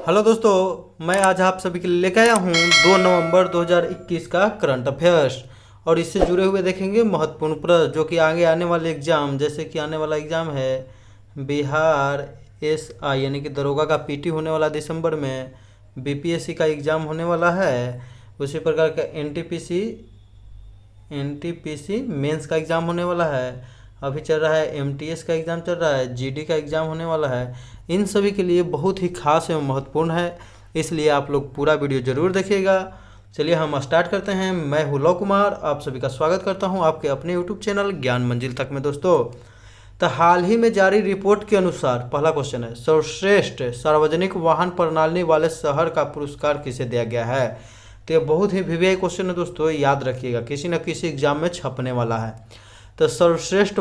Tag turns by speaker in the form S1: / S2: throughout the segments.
S1: Hello दोस्तों, मैं आज आप सभी के लिए लेकर आया हूँ 2 नवंबर 2021 का करंट अफेयर्स। और इससे जुड़े हुए देखेंगे महत्वपूर्ण प्रश्न जो कि आगे आने वाले एग्जाम, जैसे कि आने वाला एग्जाम है बिहार एसआई यानी कि दरोगा का पीटी होने वाला दिसंबर में, बीपीएससी का एग्ज़ाम होने वाला है, उसी प्रकार का एनटीपीसी मेंस का एग्ज़ाम होने वाला है, अभी चल रहा है एमटीएस का एग्ज़ाम चल रहा है, जीडी का एग्ज़ाम होने वाला है। इन सभी के लिए बहुत ही खास एवं महत्वपूर्ण है, इसलिए आप लोग पूरा वीडियो ज़रूर देखिएगा। चलिए हम स्टार्ट करते हैं। मैं हूँ लव कुमार, आप सभी का स्वागत करता हूँ आपके अपने यूट्यूब चैनल ज्ञान मंजिल तक में। दोस्तों, तो हाल ही में जारी रिपोर्ट के अनुसार पहला क्वेश्चन है, सर्वश्रेष्ठ सार्वजनिक वाहन प्रणाली वाले शहर का पुरस्कार किसे दिया गया है। तो ये बहुत ही वीवीआई क्वेश्चन है दोस्तों, याद रखिएगा, किसी न किसी एग्जाम में छपने वाला है। तो सर्वश्रेष्ठ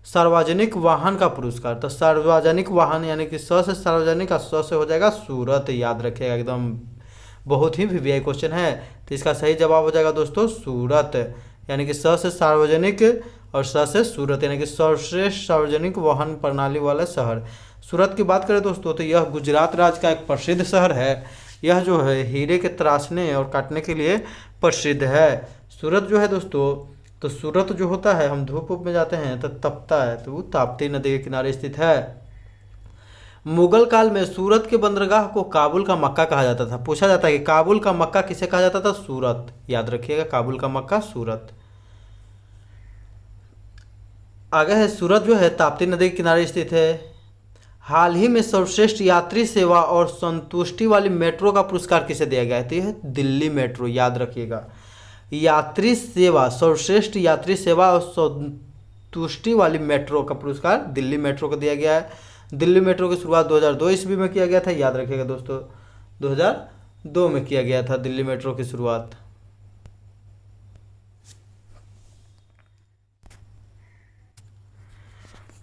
S1: सार्वजनिक वाहन का पुरस्कार, तो सार्वजनिक वाहन यानी कि स से सार्वजनिक का स से हो जाएगा सूरत, याद रखिएगा, एकदम बहुत ही वीवीआई क्वेश्चन है। तो इसका सही जवाब हो जाएगा दोस्तों सूरत, यानी कि स से सार्वजनिक और स से सूरत, यानी कि सर्वश्रेष्ठ सार्वजनिक वाहन प्रणाली वाला शहर। सूरत की बात करें दोस्तों, तो यह गुजरात राज्य का एक प्रसिद्ध शहर है। यह जो है हीरे के तराशने और काटने के लिए प्रसिद्ध है। सूरत जो है दोस्तों, तो सूरत जो होता है, हम धूप में जाते हैं तो तपता है, तो वो ताप्ती नदी के किनारे स्थित है। मुगल काल में सूरत के बंदरगाह को काबुल का मक्का कहा जाता था। पूछा जाता है कि काबुल का मक्का किसे कहा जाता था, सूरत, याद रखिएगा, काबुल का मक्का सूरत। आगे है, सूरत जो है ताप्ती नदी के किनारे स्थित है। हाल ही में सर्वश्रेष्ठ यात्री सेवा और संतुष्टि वाली मेट्रो का पुरस्कार किसे दिया गया है, तो यह है दिल्ली मेट्रो, याद रखिएगा। यात्री सेवा, सर्वश्रेष्ठ यात्री सेवा और संतुष्टि वाली मेट्रो का पुरस्कार दिल्ली मेट्रो को दिया गया है। दिल्ली मेट्रो की शुरुआत 2002 ईस्वी में किया गया था, याद रखिएगा दोस्तों, 2002 में किया गया था दिल्ली मेट्रो की शुरुआत।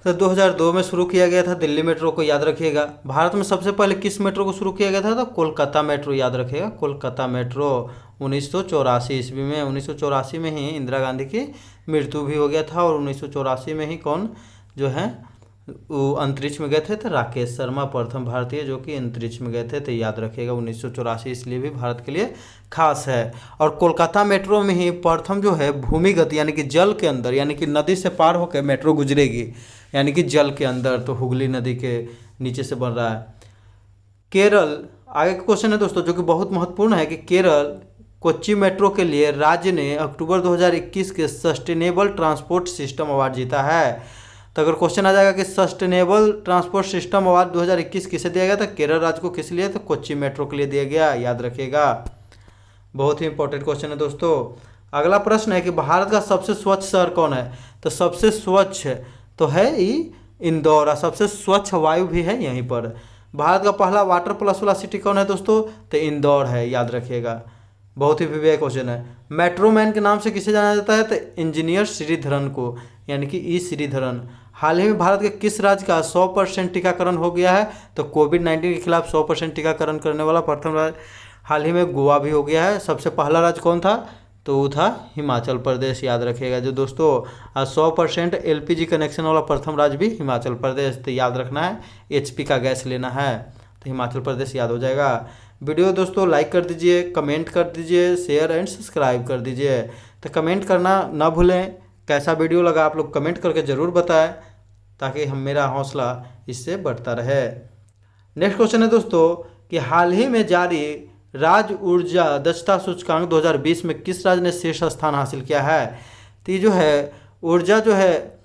S1: तो 2002 में शुरू किया गया था दिल्ली मेट्रो को, याद रखिएगा। भारत में सबसे पहले किस मेट्रो को शुरू किया गया था, तो कोलकाता मेट्रो, याद रखिएगा, कोलकाता मेट्रो 1984 ईस्वी में। 1984 में ही इंदिरा गांधी की मृत्यु भी हो गया था, और 1984 में ही कौन जो है वो अंतरिक्ष में गए थे, तो राकेश शर्मा प्रथम भारतीय जो कि अंतरिक्ष में गए थे, तो याद रखिएगा 1984 इसलिए भी भारत के लिए खास है। और कोलकाता मेट्रो में ही प्रथम जो है भूमिगत यानी कि जल के अंदर, यानी कि नदी से पार होकर मेट्रो गुजरेगी, यानी कि जल के अंदर, तो हुगली नदी के नीचे से बन रहा है। केरल, आगे का क्वेश्चन है दोस्तों जो कि बहुत महत्वपूर्ण है, कि केरल कोच्चि मेट्रो के लिए राज्य ने अक्टूबर 2021 के सस्टेनेबल ट्रांसपोर्ट सिस्टम अवार्ड जीता है। तो अगर क्वेश्चन आ जाएगा कि सस्टेनेबल ट्रांसपोर्ट सिस्टम अवार्ड 2021 किसे दिया गया, तो केरल राज्य को किस लिए, तो कोच्चि मेट्रो के लिए दिया गया, याद रखिएगा, बहुत ही इंपॉर्टेंट क्वेश्चन है दोस्तों। अगला प्रश्न है कि भारत का सबसे स्वच्छ शहर कौन है, तो सबसे स्वच्छ तो है इंदौर, और सबसे स्वच्छ वायु भी है यहीं पर। भारत का पहला वाटर प्लस वाला सिटी कौन है दोस्तों, तो इंदौर है, याद रखिएगा, बहुत ही वीवीआई क्वेश्चन है। मेट्रो मैन के नाम से किसे जाना जाता है, तो इंजीनियर श्रीधरन को, यानी कि ई श्रीधरन। हाल ही में भारत के किस राज्य का 100% टीकाकरण हो गया है, तो कोविड-19 के खिलाफ 100% टीकाकरण करने वाला प्रथम राज्य हाल ही में गोवा भी हो गया है। सबसे पहला राज्य कौन था, तो वो था हिमाचल प्रदेश, याद रखिएगा। जो दोस्तों 100% एलपीजी कनेक्शन वाला प्रथम राज्य भी हिमाचल प्रदेश, तो याद रखना है, एचपी का गैस लेना है तो हिमाचल प्रदेश याद हो जाएगा। वीडियो दोस्तों लाइक कर दीजिए, कमेंट कर दीजिए, शेयर एंड सब्सक्राइब कर दीजिए। तो कमेंट करना ना भूलें, कैसा वीडियो लगा आप लोग कमेंट करके ज़रूर बताएं, ताकि मेरा हौसला इससे बढ़ता रहे। नेक्स्ट क्वेश्चन है दोस्तों कि हाल ही में जारी राज्य ऊर्जा दक्षता सूचकांक 2020 में किस राज्य ने शीर्ष स्थान हासिल किया है। तो ये जो है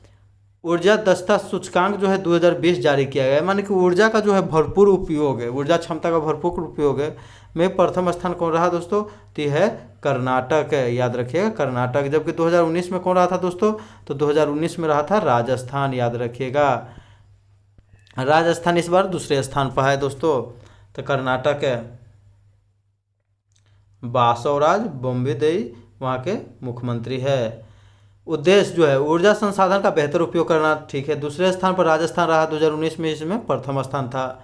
S1: ऊर्जा दक्षता सूचकांक जो है 2020 जारी किया गया है, माने कि ऊर्जा का जो है भरपूर उपयोग है, ऊर्जा क्षमता का भरपूर उपयोग है में प्रथम स्थान कौन रहा दोस्तों, तो ये है कर्नाटक है, याद रखिएगा, कर्नाटक। जबकि 2019 में कौन रहा था दोस्तों, तो 2019 में रहा था राजस्थान, याद रखिएगा, राजस्थान इस बार दूसरे स्थान पर है दोस्तों, तो कर्नाटक है। बासवराज बोम्बेदेई वहाँ के मुख्यमंत्री है। उद्देश्य जो है ऊर्जा संसाधन का बेहतर उपयोग करना, ठीक है, दूसरे स्थान पर राजस्थान रहा 2019 में, इसमें प्रथम स्थान था।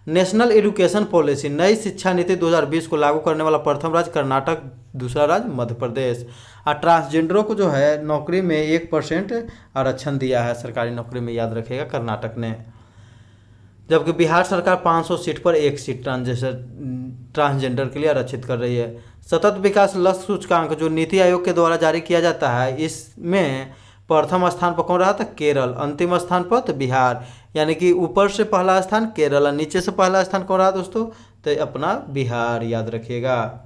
S1: नेशनल एजुकेशन पॉलिसी नई शिक्षा नीति 2020 को लागू करने वाला प्रथम राज्य कर्नाटक, दूसरा राज्य मध्य प्रदेश। और ट्रांसजेंडरों को जो है नौकरी में 1% आरक्षण दिया है सरकारी नौकरी में, याद रखिएगा, कर्नाटक ने। जबकि बिहार सरकार 500 सीट पर एक सीट ट्रांसजेंडर के लिए आरक्षित कर रही है। सतत विकास लक्ष्य सूचकांक जो नीति आयोग के द्वारा जारी किया जाता है, इसमें प्रथम स्थान पर कौन रहा था? केरल। अंतिम स्थान पर तो बिहार, यानी कि ऊपर से पहला स्थान केरल और नीचे से पहला स्थान कौन रहा दोस्तों? तो अपना बिहार, याद रखिएगा।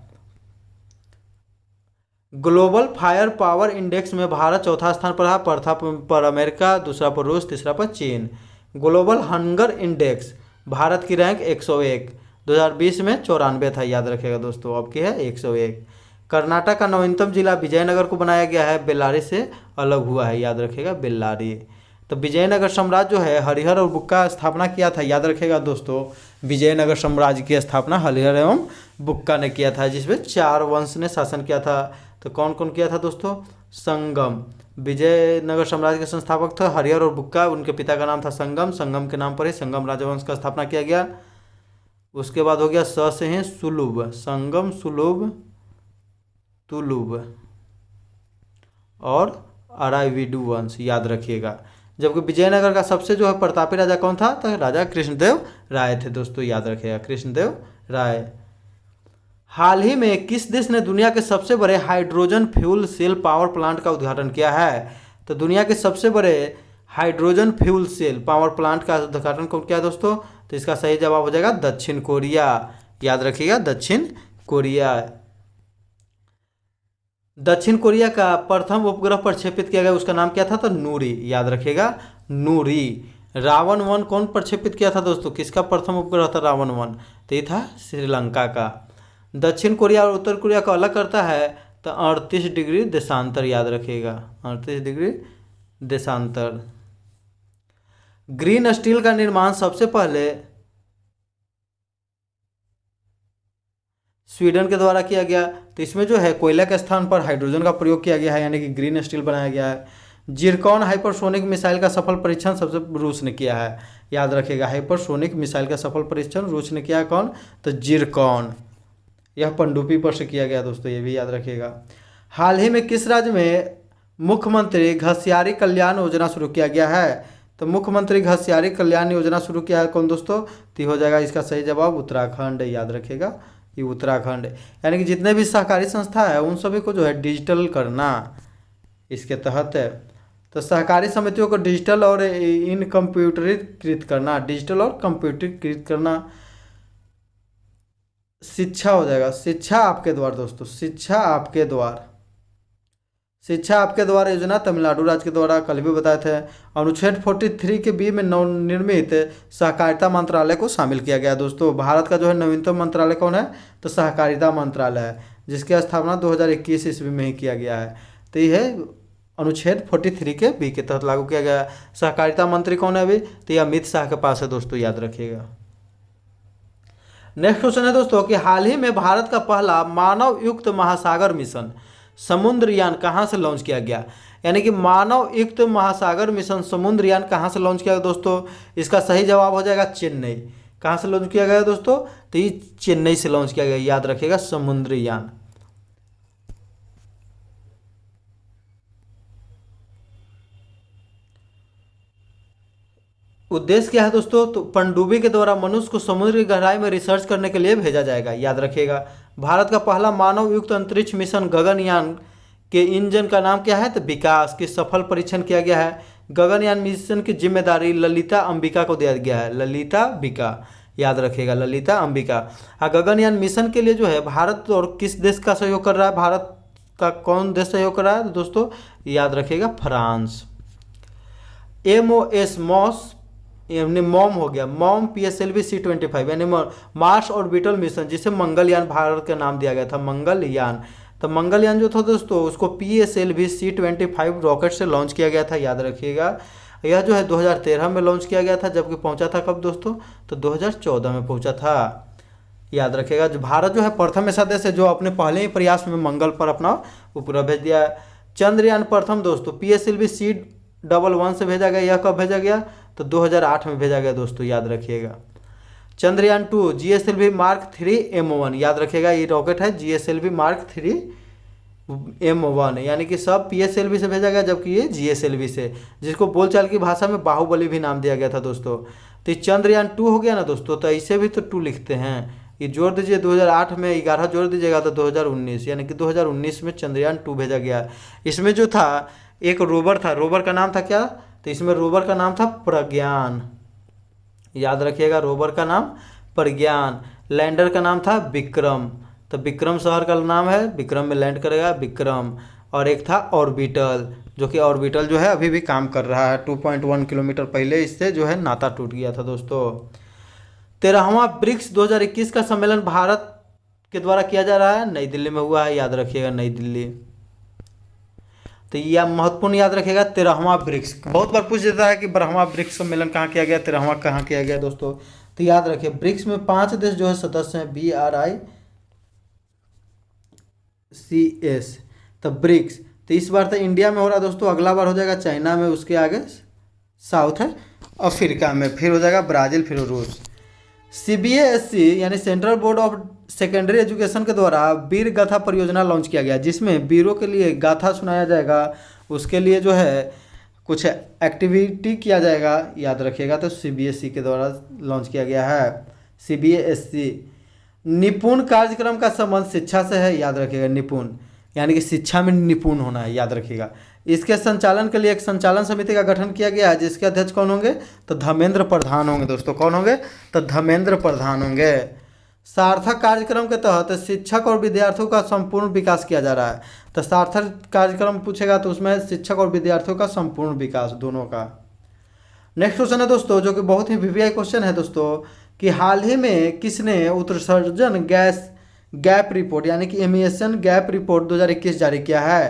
S1: ग्लोबल फायर पावर इंडेक्स में भारत चौथा स्थान पर रहा, प्रथम पर अमेरिका, दूसरा पर रूस, तीसरा पर चीन। ग्लोबल हंगर इंडेक्स भारत की रैंक 101, 2020 में 94 था, याद रखिएगा दोस्तों। अब की है 101। कर्नाटक का नवीनतम जिला विजयनगर को बनाया गया है, बेल्लारी से अलग हुआ है, याद रखिएगा, बेल्लारी। तो विजयनगर साम्राज्य जो है हरिहर और बुक्का स्थापना किया था, याद रखिएगा दोस्तों। विजयनगर साम्राज्य की स्थापना हरिहर एवं बुक्का ने किया था, जिसमें 4 वंश ने शासन किया था। तो कौन कौन किया था दोस्तों? संगम। विजयनगर साम्राज्य के संस्थापक थे हरिहर और बुक्का, उनके पिता का नाम था संगम। संगम के नाम पर ही संगम राजवंश का स्थापना किया गया। उसके बाद हो गया स से है सुलुभ, संगम, सुलुभ, तुलुभ और अराविडु वंश, याद रखिएगा। जबकि विजयनगर का सबसे जो है प्रतापी राजा कौन था? तो राजा कृष्णदेव राय थे दोस्तों, याद रखिएगा, कृष्णदेव राय। हाल ही में किस देश ने दुनिया के सबसे बड़े hydrogen fuel cell power plant का उद्घाटन किया है? तो दुनिया के सबसे बड़े hydrogen fuel cell power plant का उद्घाटन कौन किया दोस्तों? तो इसका सही जवाब हो जाएगा दक्षिण कोरिया, याद रखिएगा, दक्षिण कोरिया। दक्षिण कोरिया का प्रथम उपग्रह प्रक्षेपित किया गया, उसका नाम क्या था? तो नूरी, याद रखिएगा, नूरी। रावण 1 कौन प्रक्षेपित किया था दोस्तों? किसका प्रथम उपग्रह था रावण 1? तो ये था श्रीलंका का। दक्षिण कोरिया और उत्तर कोरिया को अलग करता है तो 38 डिग्री देशांतर, याद रखिएगा, 38 डिग्री देशांतर। ग्रीन स्टील का निर्माण सबसे पहले स्वीडन के द्वारा किया गया। तो इसमें जो है कोयला के स्थान पर हाइड्रोजन का प्रयोग किया गया है, यानी कि ग्रीन स्टील बनाया गया है। जिरकॉन हाइपरसोनिक मिसाइल का सफल परीक्षण सबसे रूस ने किया है, याद रखिएगा। हाइपरसोनिक मिसाइल का सफल परीक्षण रूस ने किया है, कौन? तो जिरकॉन। यह पनडुब्बी पर से किया गया दोस्तों, ये भी याद रखिएगा। हाल ही में किस राज्य में मुख्यमंत्री घसियारी कल्याण योजना शुरू किया गया है? तो मुख्यमंत्री घसियारी कल्याण योजना शुरू किया है कौन दोस्तों? तो हो जाएगा इसका सही जवाब उत्तराखंड, याद रखिएगा, ये उत्तराखंड। यानी कि जितने भी सहकारी संस्था है उन सभी को जो है डिजिटल करना इसके तहत है। तो सहकारी समितियों को डिजिटल और इन कंप्यूटरीकृत करना, डिजिटल और कंप्यूटरीकृत करना। शिक्षा हो जाएगा, शिक्षा आपके द्वार दोस्तों, शिक्षा आपके द्वार। शिक्षा आपके द्वार योजना तमिलनाडु राज्य के द्वारा कल भी बताए थे। अनुच्छेद 43 के बी में नवनिर्मित सहकारिता मंत्रालय को शामिल किया गया दोस्तों। भारत का जो है नवीनतम मंत्रालय कौन है? तो सहकारिता मंत्रालय है, जिसकी स्थापना 2021 ईस्वी में ही किया गया है। तो यह है अनुच्छेद 43 के बी के तहत लागू किया गया। सहकारिता मंत्री कौन है अभी? तो ये अमित शाह के पास है दोस्तों, याद रखिएगा। नेक्स्ट क्वेश्चन है दोस्तों कि हाल ही में भारत का पहला मानव युक्त महासागर मिशन समुद्रयान कहाँ से लॉन्च किया गया? यानी कि मानव युक्त महासागर मिशन समुद्रयान कहाँ से लॉन्च किया गया दोस्तों? इसका सही जवाब हो जाएगा चेन्नई। कहाँ से लॉन्च किया गया दोस्तों? तो ये चेन्नई से लॉन्च किया गया, याद रखिएगा, समुद्रयान। उद्देश्य क्या है दोस्तों? तो पनडुब्बी के द्वारा मनुष्य को समुद्र की गहराई में रिसर्च करने के लिए भेजा जाएगा, याद रखिएगा। भारत का पहला मानव युक्त अंतरिक्ष मिशन गगनयान के इंजन का नाम क्या है? तो विकास की सफल परीक्षण किया गया है। गगनयान मिशन की जिम्मेदारी ललिता अंबिका को दिया गया है, ललिता अंबिका, याद रखिएगा, ललिता अंबिका। गगनयान मिशन के लिए जो है भारत और किस देश का सहयोग कर रहा है? भारत का कौन देश सहयोग कर रहा है दोस्तों? याद रखिएगा, फ्रांस। MOS मॉस यानी मॉम हो गया, मॉम PSLV C-25 यानी मार्स ऑर्बिटल मिशन, जिसे मंगलयान भारत का नाम दिया गया था, मंगलयान। तो मंगलयान जो था दोस्तों उसको PSLV C-25 रॉकेट से लॉन्च किया गया था, याद रखिएगा। यह जो है 2013 में लॉन्च किया गया था, जबकि पहुंचा था कब दोस्तों? तो 2014 में पहुंचा था, याद रखिएगा। जो भारत जो है प्रथम ऐसा देश है जो अपने पहले ही प्रयास में मंगल पर अपना उपग्रह भेज दिया। चंद्रयान प्रथम दोस्तों PSLV C-11 से भेजा गया। यह कब भेजा गया? तो 2008 में भेजा गया दोस्तों, याद रखिएगा। चंद्रयान 2 GSLV Mark 3 M1, याद रखिएगा, ये रॉकेट है GSLV Mark 3 M1, यानी कि सब PSLV से भेजा गया, जबकि ये GSLV से, जिसको बोलचाल की भाषा में बाहुबली भी नाम दिया गया था दोस्तों। तो ये चंद्रयान-2 हो गया ना दोस्तों, तो ऐसे भी तो 2 लिखते हैं। ये जोड़ दीजिए 2008 में 11 जोड़ दीजिएगा तो 2019, यानी कि 2019 में चंद्रयान-2 भेजा गया। इसमें जो था एक रोवर था, रोवर का नाम था क्या, तो इसमें रोवर का नाम था प्रज्ञान, याद रखिएगा, रोवर का नाम प्रज्ञान। लैंडर का नाम था विक्रम, तो विक्रम शहर का नाम है, विक्रम में लैंड करेगा विक्रम। और एक था ऑर्बिटल, जो कि ऑर्बिटल जो है अभी भी काम कर रहा है। 2.1 किलोमीटर पहले इससे जो है नाता टूट गया था दोस्तों। 13वां ब्रिक्स 2021 का सम्मेलन भारत के द्वारा किया जा रहा है, नई दिल्ली में हुआ है, याद रखिएगा नई दिल्ली। तो यह महत्वपूर्ण याद रखिएगा 13वां ब्रिक्स। बहुत बार पूछ देता है कि 12वां ब्रिक्स सम्मेलन कहाँ किया गया, 13वां कहाँ किया गया दोस्तों। तो याद रखिए ब्रिक्स में 5 देश जो है सदस्य हैं, BRICS, तो ब्रिक्स। तो इस बार तो इंडिया में हो रहा है दोस्तों, अगला बार हो जाएगा चाइना में, उसके आगे साउथ है अफ्रीका में, फिर हो जाएगा ब्राज़ील, फिर रूस। CBSE यानी central board of secondary education के द्वारा वीर गाथा परियोजना लॉन्च किया गया, जिसमें वीरों के लिए गाथा सुनाया जाएगा, उसके लिए जो है कुछ एक्टिविटी किया जाएगा, याद रखिएगा। तो CBSE के द्वारा लॉन्च किया गया है। CBSE निपुण कार्यक्रम का संबंध शिक्षा से है, याद रखिएगा, निपुण यानी कि शिक्षा में निपुण होना है, याद रखिएगा। इसके संचालन के लिए एक संचालन समिति का गठन किया गया है, जिसके अध्यक्ष कौन होंगे, तो धर्मेंद्र प्रधान होंगे दोस्तों। कौन होंगे, तो धर्मेंद्र प्रधान होंगे। सार्थक कार्यक्रम के तहत शिक्षक और विद्यार्थियों का संपूर्ण विकास किया जा रहा है। तो सार्थक कार्यक्रम पूछेगा तो उसमें शिक्षक और विद्यार्थियों का संपूर्ण विकास दोनों का। नेक्स्ट क्वेश्चन है दोस्तों, जो कि बहुत ही वीवीआई क्वेश्चन है दोस्तों, कि हाल ही में किसने उत्सर्जन गैस गैप रिपोर्ट यानी कि एमिशन गैप रिपोर्ट 2021 जारी किया है।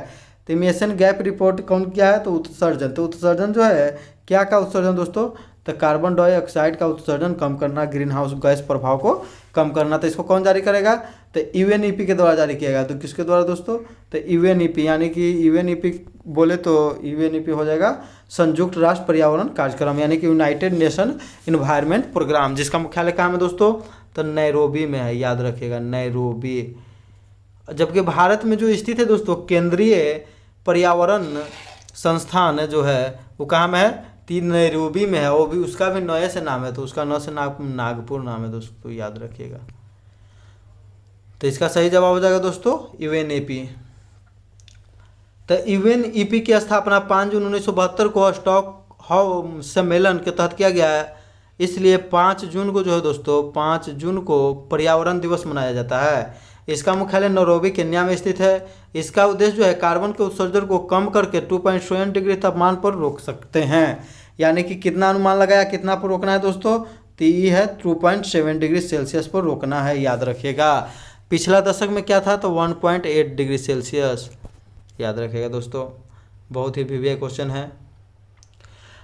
S1: तो एमिशन गैप रिपोर्ट कौन किया है, तो उत्सर्जन। तो उत्सर्जन जो है क्या का उत्सर्जन दोस्तों, तो कार्बन डाइऑक्साइड का उत्सर्जन कम करना, ग्रीन हाउस गैस प्रभाव को कम करना। तो इसको कौन जारी करेगा, तो UNEP के द्वारा जारी किया गया। तो किसके द्वारा दोस्तों, तो UNEP, यानी कि UNEP बोले तो UNEP हो जाएगा संयुक्त राष्ट्र पर्यावरण कार्यक्रम, यानी कि यूनाइटेड नेशन इन्वायरमेंट प्रोग्राम, जिसका मुख्यालय कहाँ में दोस्तों, तो नैरोबी में है, याद रखिएगा नैरोबी। जबकि भारत में जो स्थित है दोस्तों केंद्रीय पर्यावरण संस्थान जो है वो कहाँ में है, नैरोबी में है। वो भी उसका भी नए से नाम है, तो उसका नौ से नागपुर नाम है दोस्तों, याद रखिएगा। तो इसका सही जवाब हो जाएगा दोस्तों UNEP। तो UNEP की स्थापना 5 जून 1972 को स्टॉकहोम सम्मेलन के तहत किया गया है। इसलिए 5 जून को जो है दोस्तों, 5 जून को पर्यावरण दिवस मनाया जाता है। इसका मुख्यालय नैरोबी केन्या में स्थित है। इसका उद्देश्य जो है कार्बन के उत्सर्जन को कम करके 2.7 डिग्री तापमान पर रोक सकते हैं। यानी कि कितना अनुमान लगाया, कितना पर रोकना है दोस्तों, तो ये है 2.7 डिग्री सेल्सियस पर रोकना है, याद रखिएगा। पिछला दशक में क्या था, तो 1.8 डिग्री सेल्सियस, याद रखिएगा दोस्तों। बहुत ही वीवीआई क्वेश्चन है।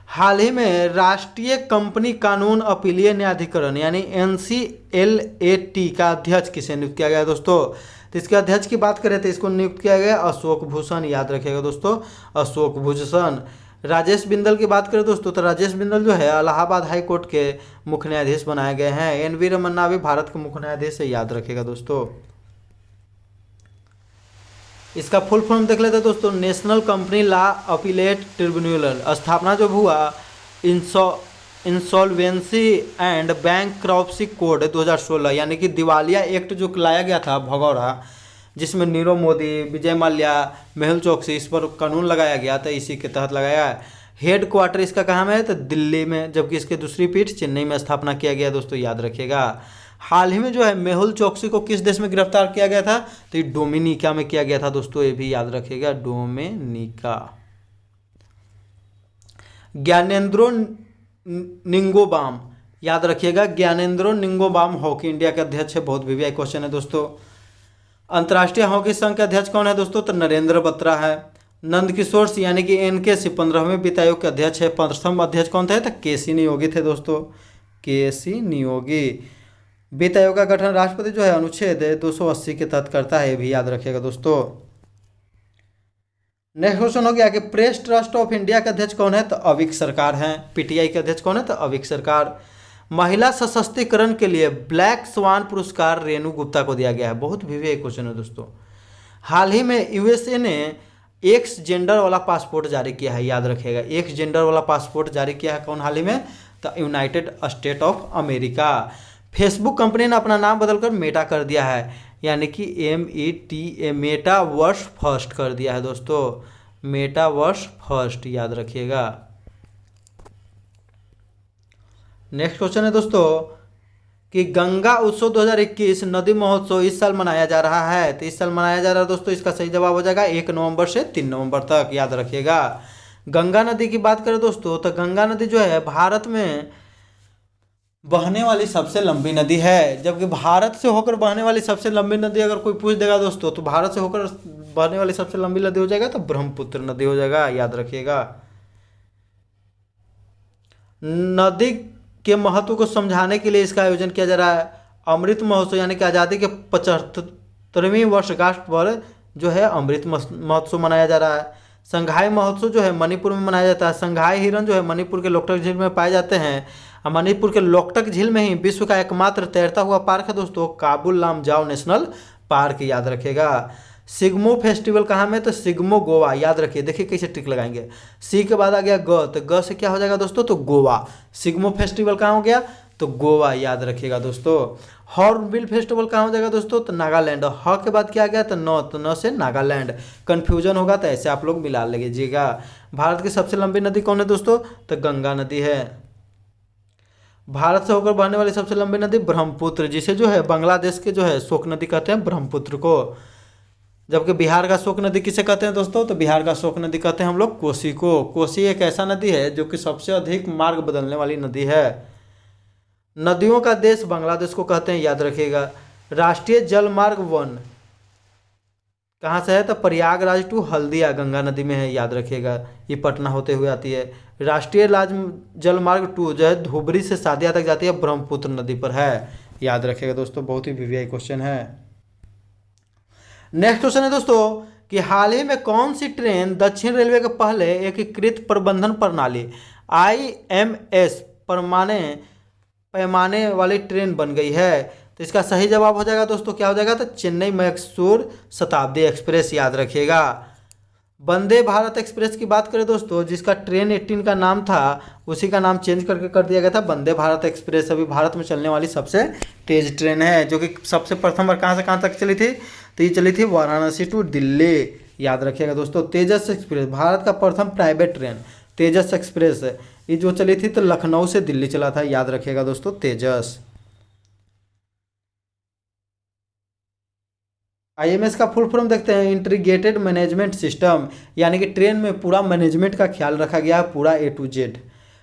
S1: हाल ही में राष्ट्रीय कंपनी कानून अपीलीय न्यायाधिकरण यानी NCLAT का अध्यक्ष किसे नियुक्त किया गया है दोस्तों, तो इसके अध्यक्ष की बात करें तो इसको नियुक्त किया गया अशोक भूषण, याद रखिएगा दोस्तों, अशोक भूषण। राजेश बिंदल की बात करें दोस्तों, तो राजेश बिंदल जो है इलाहाबाद हाई कोर्ट के मुख्य न्यायाधीश बनाए गए हैं। NV रमन्ना भी भारत के मुख्य न्यायाधीश है, याद रखिएगा दोस्तों। इसका फुल फॉर्म देख लेते हैं दोस्तों, national company law appellate tribunal. स्थापना जो हुआ इंसॉल्वेंसी एंड बैंक्रप्सी कोड 2016, यानी कि दिवालिया एक्ट जो लाया गया था भगौड़ा, जिसमें नीरव मोदी, विजय माल्या, मेहुल चोकसी, इस पर कानून लगाया गया था, इसी के तहत लगाया है। हेड क्वार्टर इसका कहाँ में है, तो दिल्ली में, जबकि इसकी दूसरी पीठ चेन्नई में स्थापना किया गया दोस्तों, याद रखिएगा। हाल ही में जो है मेहुल चोकसी को किस देश में गिरफ्तार किया गया था, तो ये डोमिनिका में किया गया था दोस्तों, ये भी याद रखिएगा, डोमिनिका। ज्ञानेंद्रो निंगोबाम, याद रखिएगा, ज्ञानेंद्रो निंगोबाम हॉकी इंडिया के अध्यक्ष है। बहुत वीवीआई क्वेश्चन है दोस्तों। अंतर्राष्ट्रीय हॉकी संघ के अध्यक्ष कौन है दोस्तों, तो नरेंद्र बत्रा है। नंदकिशोर सिंह यानी कि NKC 15वें वित्त आयोग के अध्यक्ष है। प्रथम अध्यक्ष कौन थे, तो KC नियोगी थे दोस्तों, KC नियोगी। वित्त आयोग का गठन राष्ट्रपति जो है अनुच्छेद 280 के तहत करता है, ये भी याद रखिएगा दोस्तों। नेक्स्ट क्वेश्चन हो गया कि प्रेस ट्रस्ट ऑफ इंडिया के अध्यक्ष कौन है, तो अविक सरकार हैं। PTI के अध्यक्ष कौन है, तो अविक सरकार। महिला सशक्तिकरण के लिए ब्लैक स्वान पुरस्कार रेणु गुप्ता को दिया गया है। बहुत वीवीआई क्वेश्चन है दोस्तों। हाल ही में USA ने एक्स जेंडर वाला पासपोर्ट जारी किया है, याद रखिएगा, एक्स जेंडर वाला पासपोर्ट जारी किया है। कौन हाल ही में, तो United state of America. Facebook company ने अपना नाम बदलकर मेटा कर दिया है, यानी कि META, मेटावर्स फर्स्ट कर दिया है दोस्तों, मेटावर्स फर्स्ट, याद रखिएगा। नेक्स्ट क्वेश्चन है दोस्तों कि गंगा उत्सव 2021 नदी महोत्सव इस साल मनाया जा रहा है, तो इस साल मनाया जा रहा है दोस्तों, इसका सही जवाब हो जाएगा 1 नवंबर से 3 नवंबर तक, याद रखिएगा। गंगा नदी की बात करें दोस्तों, तो गंगा नदी जो है भारत में बहने वाली सबसे लंबी नदी है, जबकि भारत से होकर बहने वाली सबसे लंबी नदी अगर कोई पूछ देगा दोस्तों, तो भारत से होकर बहने वाली सबसे लंबी नदी हो जाएगा तो ब्रह्मपुत्र नदी हो जाएगा, याद रखिएगा। नदी के महत्व को समझाने के लिए इसका आयोजन किया जा रहा है। अमृत महोत्सव यानी कि आज़ादी के 75वीं वर्षगांठ पर जो है अमृत महोत्सव मनाया जा रहा है। संघाई महोत्सव जो है मणिपुर में मनाया जाता है। संघाई हिरण जो है मणिपुर के लोकटक झील में पाए जाते हैं। मणिपुर के लोकटक झील में ही विश्व का एकमात्र तैरता हुआ पार्क है दोस्तों, काबुल लामजाओ नेशनल पार्क, याद रखेगा। सिग्मो फेस्टिवल कहाँ में, तो सिग्मो गोवा, याद रखिए। देखिए कैसे ट्रिक लगाएंगे, सी के बाद आ गया ग, तो ग से क्या हो जाएगा दोस्तों, तो गोवा। सिग्मो फेस्टिवल कहाँ हो गया, तो गोवा, याद रखिएगा दोस्तों। हॉर्नबिल फेस्टिवल कहाँ हो जाएगा दोस्तों, तो नागालैंड। ह के बाद क्या आ गया, तो न, तो न से नागालैंड। कन्फ्यूजन होगा तो ऐसे आप लोग मिला लीजिएगा। भारत की सबसे लंबी नदी कौन है दोस्तों, तो गंगा नदी है। भारत से होकर बहने वाली सबसे लंबी नदी ब्रह्मपुत्र, जिसे जो है बांग्लादेश के जो है शोक नदी कहते हैं, ब्रह्मपुत्र को। जबकि बिहार का शोक नदी किसे कहते हैं दोस्तों, तो बिहार का शोक नदी कहते हैं हम लोग कोसी को। कोसी एक ऐसा नदी है जो कि सबसे अधिक मार्ग बदलने वाली नदी है। नदियों का देश बांग्लादेश को कहते हैं, याद रखिएगा। राष्ट्रीय जल मार्ग 1 कहाँ से है, तो प्रयागराज टू हल्दिया गंगा नदी में है, याद रखिएगा। ये पटना होते हुए आती है। राष्ट्रीय जल मार्ग 2 जो है धुबरी से सादिया तक जाती है, ब्रह्मपुत्र नदी पर है, याद रखिएगा दोस्तों। बहुत ही वीवीआई क्वेश्चन है। नेक्स्ट क्वेश्चन है दोस्तों कि हाल ही में कौन सी ट्रेन दक्षिण रेलवे के पहले एकीकृत प्रबंधन प्रणाली IMS पैमाने वाली ट्रेन बन गई है, तो इसका सही जवाब हो जाएगा दोस्तों, क्या हो जाएगा, तो चेन्नई मैसूर शताब्दी एक्सप्रेस, याद रखिएगा। वंदे भारत एक्सप्रेस की बात करें दोस्तों, जिसका ट्रेन 18 का नाम था उसी का नाम चेंज करके कर दिया गया था वंदे भारत एक्सप्रेस। अभी भारत में चलने वाली सबसे तेज ट्रेन है, जो कि सबसे प्रथम बार कहाँ से कहाँ तक चली थी, तो ये चली थी वाराणसी टू दिल्ली, याद रखिएगा दोस्तों। तेजस एक्सप्रेस भारत का प्रथम प्राइवेट ट्रेन तेजस एक्सप्रेस है, ये जो चली थी तो लखनऊ से दिल्ली चला था, याद रखिएगा दोस्तों, तेजस। IMS का फुल फॉर्म देखते हैं, इंटीग्रेटेड मैनेजमेंट सिस्टम, यानी कि ट्रेन में पूरा मैनेजमेंट का ख्याल रखा गया है, पूरा A to Z।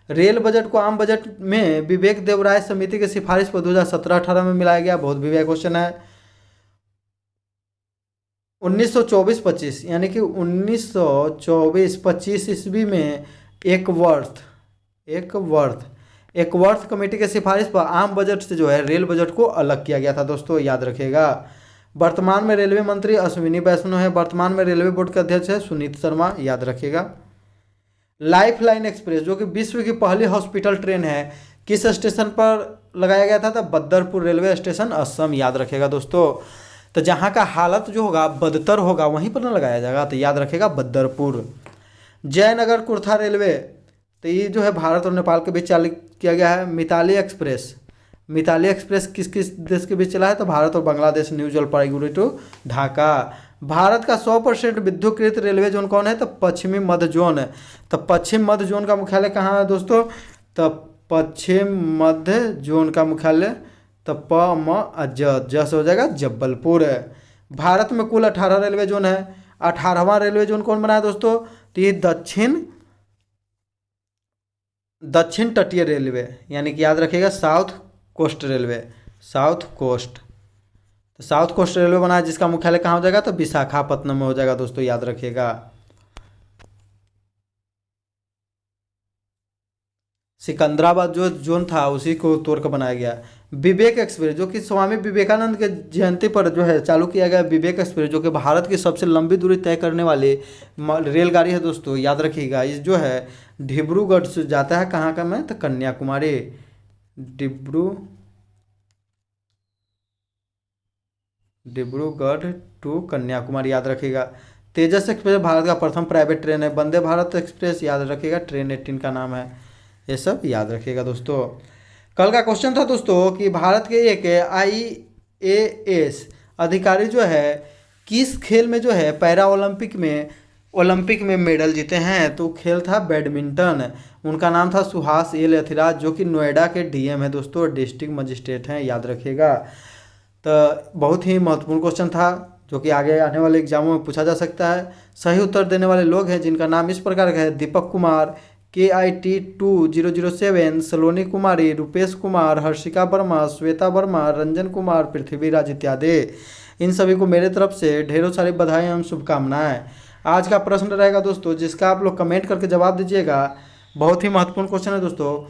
S1: Rail budget को आम बजट में विवेक देवराय समिति की सिफारिश पर 2017-18 में मिलाया गया, बहुत विवेक क्वेश्चन है। 1924-25 यानी कि 1924-25 ईस्वी में एक वर्थ कमेटी के सिफारिश पर आम बजट से जो है रेल बजट को अलग किया गया था दोस्तों, याद रखिएगा। वर्तमान में रेलवे मंत्री अश्विनी वैष्णव है। वर्तमान में रेलवे बोर्ड के अध्यक्ष है सुनीत शर्मा, याद रखिएगा। लाइफ लाइन एक्सप्रेस जो कि विश्व की पहली हॉस्पिटल ट्रेन है, किस स्टेशन पर लगाया गया था, तो बदरपुर रेलवे स्टेशन असम, याद रखिएगा दोस्तों। तो जहाँ का हालत जो होगा बदतर होगा वहीं पर ना लगाया जाएगा, तो याद रखिएगा बदरपुर। जयनगर कुर्था रेलवे, तो ये जो है भारत और नेपाल के बीच चालू किया गया है। मिताली एक्सप्रेस किस किस देश के बीच चला है, तो भारत और बांग्लादेश, न्यू जलपाईगुड़ी टू ढाका। भारत का 100% विद्युतीकृत रेलवे जोन कौन है, तो पश्चिमी मध्य जोन है। तो पश्चिम मध्य जोन का मुख्यालय कहाँ है दोस्तों, तो पश्चिम मध्य जोन का मुख्यालय तो जस हो जाएगा जबलपुर है। भारत में कुल 18 रेलवे जोन है। 18वां रेलवे जोन कौन बनाया दोस्तों, तो ये दक्षिण तटीय रेलवे, यानी कि याद रखिएगा South Coast Railway, South Coast Railway बनाया, जिसका मुख्यालय कहाँ हो जाएगा, तो विशाखापत्तनम में हो जाएगा दोस्तों, याद रखिएगा। सिकंदराबाद जो जोन था उसी को तोड़कर बनाया गया। विवेक एक्सप्रेस जो कि स्वामी विवेकानंद के जयंती पर जो है चालू किया गया, विवेक एक्सप्रेस जो कि भारत की सबसे लंबी दूरी तय करने वाली रेलगाड़ी है दोस्तों, याद रखिएगा। इस जो है डिब्रूगढ़ से जाता है, कहाँ का में, तो कन्याकुमारी, डिब्रूगढ़ टू कन्याकुमारी, याद रखिएगा। तेजस एक्सप्रेस भारत का प्रथम प्राइवेट ट्रेन है। वंदे भारत एक्सप्रेस, याद रखिएगा, ट्रेन 18 का नाम है। ये सब याद रखिएगा दोस्तों। कल का क्वेश्चन था दोस्तों कि भारत के एक IAS अधिकारी जो है किस खेल में जो है पैरा ओलंपिक में मेडल जीते हैं, तो खेल था बैडमिंटन। उनका नाम था सुहास एल यथिराज, जो कि नोएडा के DM है दोस्तों, डिस्ट्रिक्ट मजिस्ट्रेट हैं, याद रखिएगा। तो बहुत ही महत्वपूर्ण क्वेश्चन था जो कि आगे आने वाले एग्जामों में पूछा जा सकता है। सही उत्तर देने वाले लोग हैं जिनका नाम इस प्रकार का है: दीपक कुमार, KIT2007, सलोनी कुमारी, रुपेश कुमार, हर्षिका वर्मा, श्वेता वर्मा, रंजन कुमार, पृथ्वीराज इत्यादि। इन सभी को मेरे तरफ से ढेरों सारी बधाई एवं शुभकामनाएं। आज का प्रश्न रहेगा दोस्तों जिसका आप लोग कमेंट करके जवाब दीजिएगा। बहुत ही महत्वपूर्ण क्वेश्चन है दोस्तों,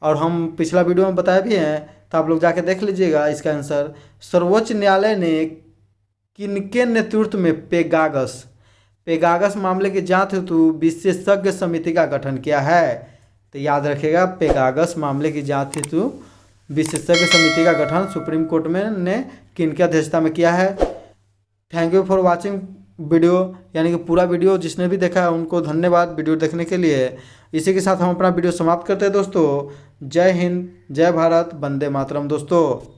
S1: और हम पिछला वीडियो में बताए भी हैं, तो आप लोग जाके देख लीजिएगा इसका आंसर। सर्वोच्च न्यायालय ने किनके नेतृत्व में पेगागस मामले की जांच हेतु विशेषज्ञ समिति का गठन किया है? तो याद रखिएगा, पेगागस मामले की जांच हेतु विशेषज्ञ समिति का गठन सुप्रीम कोर्ट में ने किनकी अध्यक्षता में किया है। Thank you for watching video, यानी कि पूरा वीडियो जिसने भी देखा है उनको धन्यवाद वीडियो देखने के लिए। इसी के साथ हम अपना वीडियो समाप्त करते हैं दोस्तों। जय हिंद, जय भारत, वंदे मातरम दोस्तों।